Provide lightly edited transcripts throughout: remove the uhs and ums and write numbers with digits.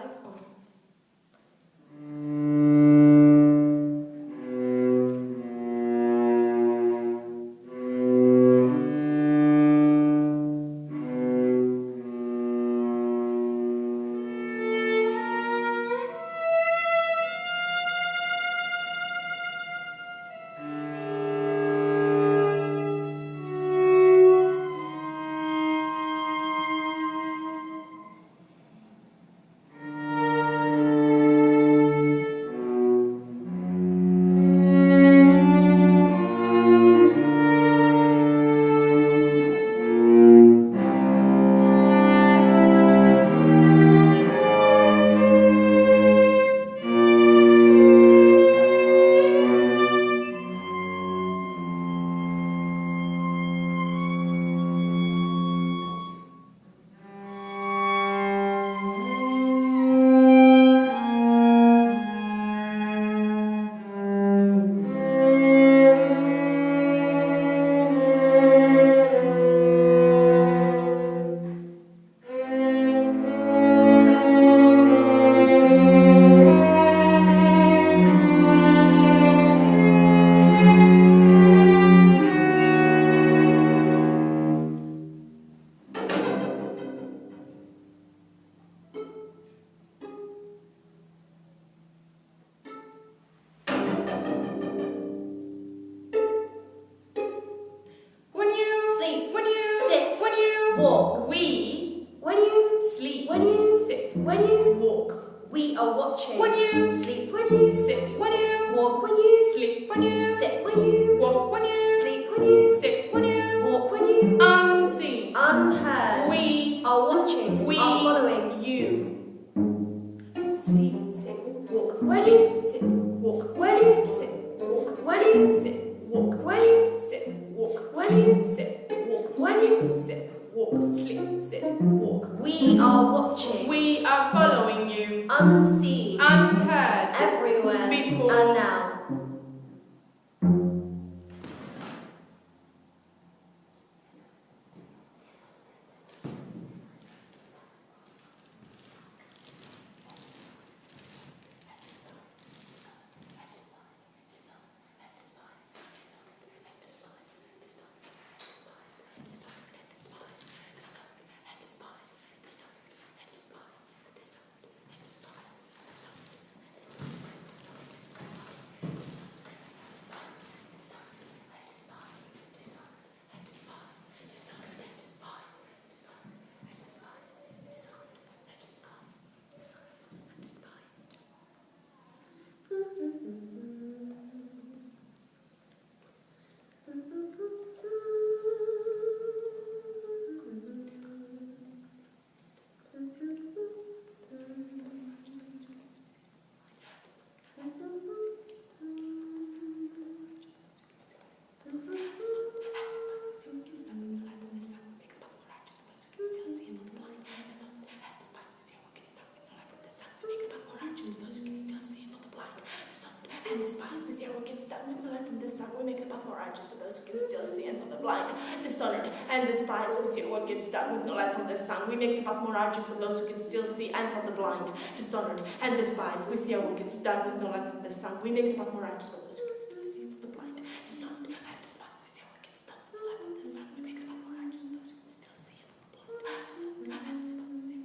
at all. Walk. We. When you Sleep. When you Sit. When you Walk. We are watching. When you. Sleep. When you Sit. When you. Walk. When you Sleep. When you. Sit. When you Walk. When you. Sleep. When you Sit. When you. Walk. When you Unseen. Unheard. We are watching. We are following. You. Sleep. Sit. Walk. When Sleep. you. Sit. Walk. When Sleep. you. Sit. Walk. When Sleep. you. Sit. Walk. When Sleep. you. Sit. Walk. When Sleep. you. Sit. Walk. When Sleep. you. Sit. Walk. Sleep. Sit. Walk. We are watching. We are following you. Unseen. Unheard. Everywhere. Before. And now. And despise with zero against that with the light from the sun. We make the path more arduous for those who can still see, and for the blind, dishonored and despised with zero against that with no light from the sun. We make the path more arduous for those who can still see, and for the blind, dishonored and despised with zero against that with no light from the sun. We make the path more arduous for those who can still see, and for the blind, dishonored and despised with zero against that with no light from the sun. We make the path more arduous for those who can still see, and for the blind, dishonored and despised with zero against that with no light from the sun.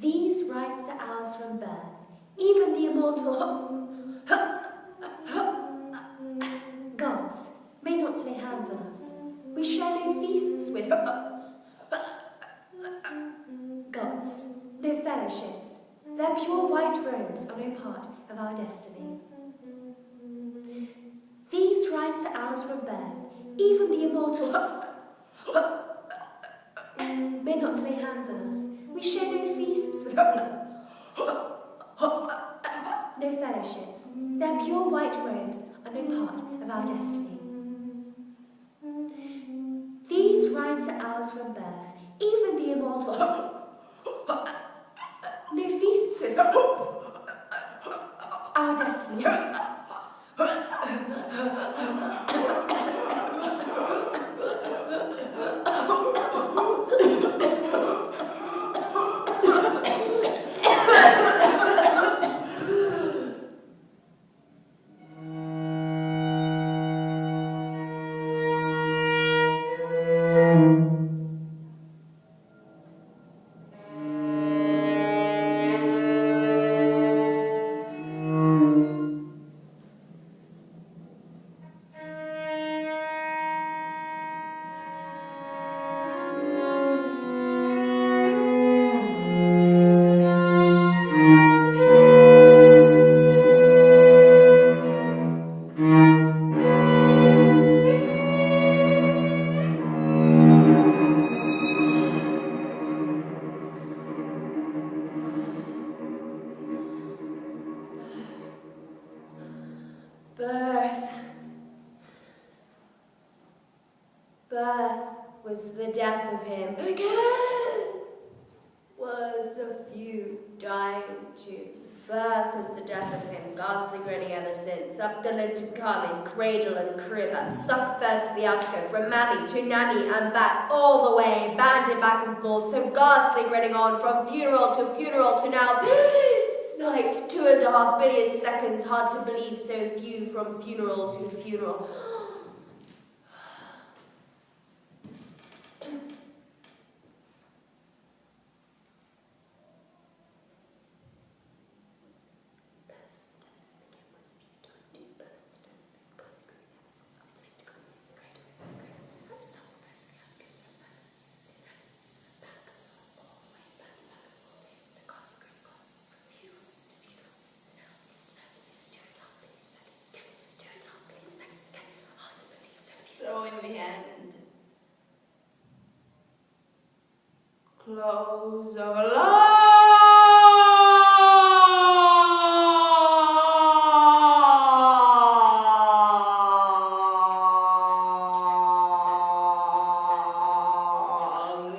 These rights are ours from birth, even the immortal gods may not lay hands on us. We share no feasts with gods, no fellowships. Their pure white robes are no part of our destiny. These rights are ours from birth, even the immortal may not lay hands on us. We share no feasts with no fellowships. Their pure white robes are no part of our destiny. These rights are ours from birth, even the immortal Birth was the death of him. Again! Words a few died to. Birth was the death of him, ghastly grinning ever since. Up the lid to come in cradle and crib, at suck-first fiasco, from mammy to nanny and back, all the way, banded back and forth, so ghastly grinning on, from funeral to now. Sniped 2.5 billion seconds, hard to believe so few, from funeral to funeral. So in the end, close of love.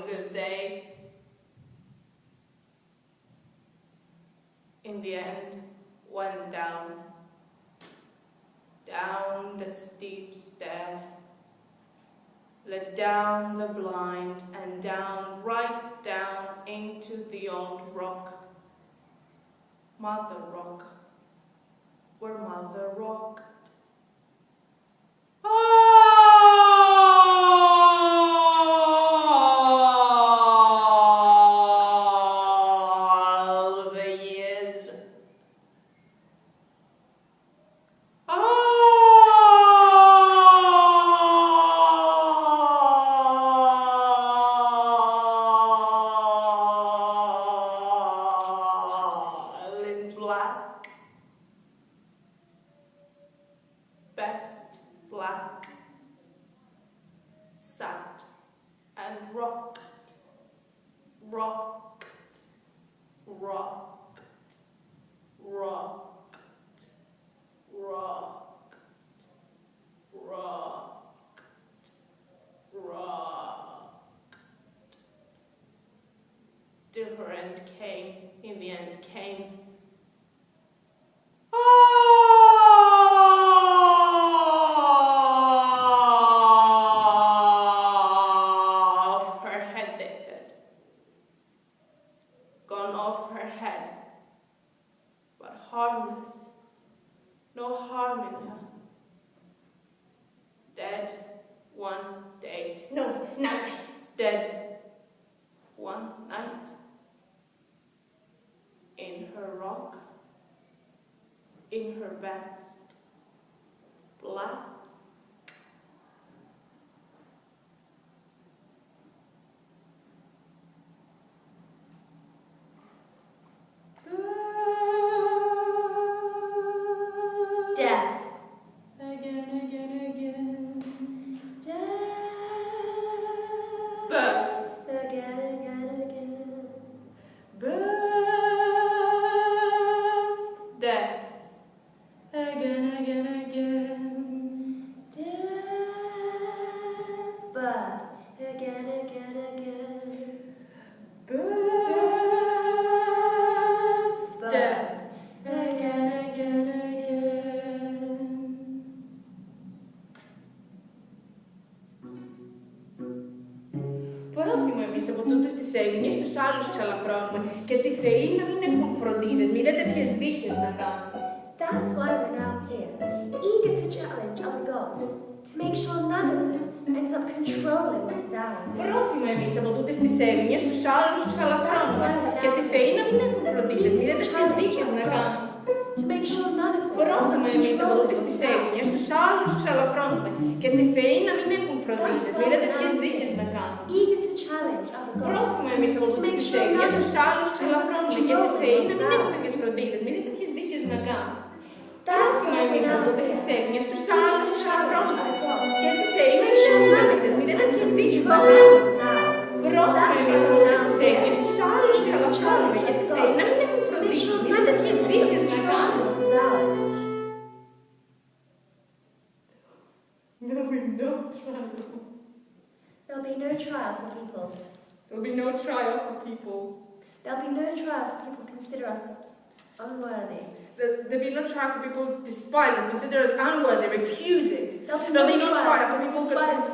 Good day. In the end, went down the steep stair, led down the blind and down, right down into the old rock. Mother Rock, where Mother rocked. All the years. In black, best black, sat and rocked, rocked, rocked, rocked, rocked, rocked, rocked, till her end came, in the end came. Off her head, they said. Gone off her head, but harmless, no harm in her. Dead one day, no, night, dead one night. In her rock, in her best black. Death. Again. Death. Birth. Again. Birth. Death. Again. εμείς από τούτες τις έγνοιες τους άλλους ξαλαφρώνουμε και έτσι οι θεοί να μην έχουν φροντίδες, μη δεν τέτοιες δίκες να κάνουν. That's why we're now here, eager to challenge other gods, to make sure none of them ends up controlling what is ours. Πρόθυμα εμείς από τούτες τις έγνοιες τους άλλους ξαλαφρώνουμε και έτσι οι θεοί να μην έχουν φροντίδες, μη δεν τέτοιες δίκες να κάνουν. To make sure none of them Πρόθυμα εμείς από τούτες τις έγνοιες τους άλλους ξαλαφρώνουμε και έτσι οι θεοί να μην έχουν φροντίδες, μη δεν τέτοιες δίκες να κάνουν. Eager to challenge other gods. Πρόθυμα εμείς από τούτες τις έγνοιες τους άλλους ξαλαφρώνουμε και έτσι οι θεοί να μην έχουν τέτοιες φροντίδες, μη δεν τέτοιες δίκες να κάνουν. Πρόθυμα εμείς από τούτες τις έγνοιες τους άλλους ξαλαφρώνουμε και έτσι οι θεοί να μην έχουν φροντίδες, μη δεν τέτοιες δίκες να κάνουν. Πρόθυμα εμείς από τούτες τις έγνοιες τους άλλους ξαλαφρώνουμε και έτσι οι θεοί να μην έχουν φροντίδες, μη δεν τέτοιες δίκες να κάνουν. There'll be no trial for people. There'll be no trial for people. There'll be no trial for people who consider us unworthy. There'll be no trial for people who despise us, consider us unworthy, refusing. There'll be no trial for people who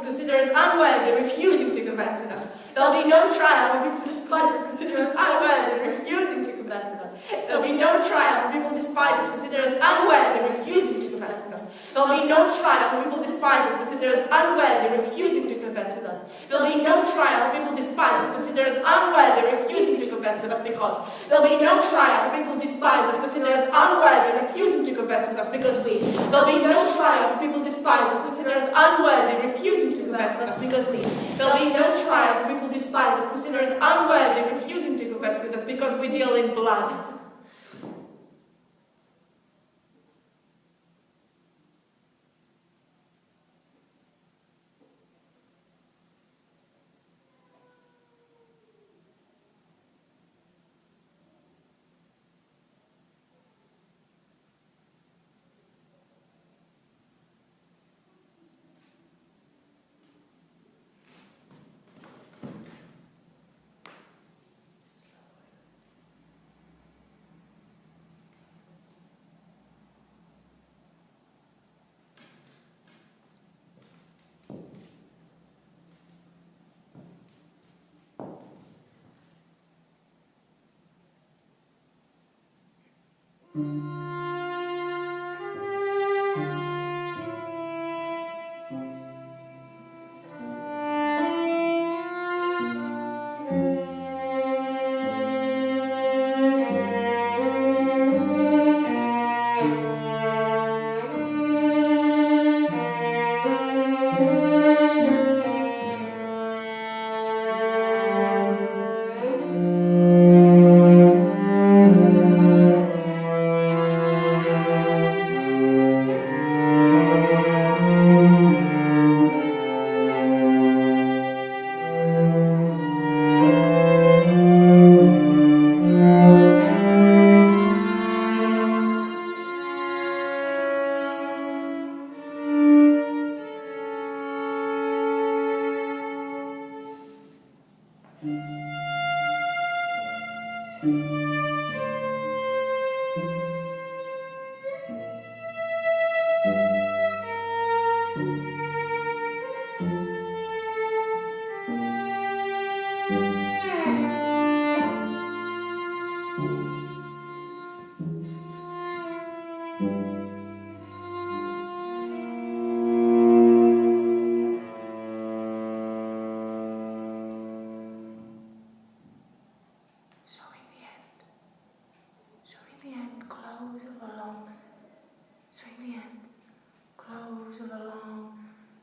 consider us unworthy, refusing to converse with us. There'll be no trial for people who despise us, consider us unworthy, refusing to converse with us. There'll be no trial for people who despise us, consider us unworthy, refusing to converse with us. There'll be no trial for people who despise us, consider us unworthy, refusing to converse with us. There'll be no trial for people who despise us, consider us unworthy, refusing to converse with us because. There'll be no trial for people who despise us, consider us unworthy, refusing to converse with us because we. There'll be no trial for people who despise us, consider us unworthy, refusing to converse with us because we. There'll be no trial for people who despise us, consider us unworthy, refusing to converse with us because we deal in blood.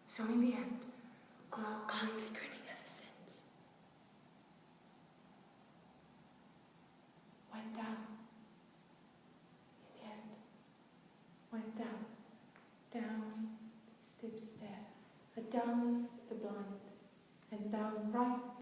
So in the end, ghastly grinning ever since, went down. In the end, went down, down the steep stair, down the blind, and down right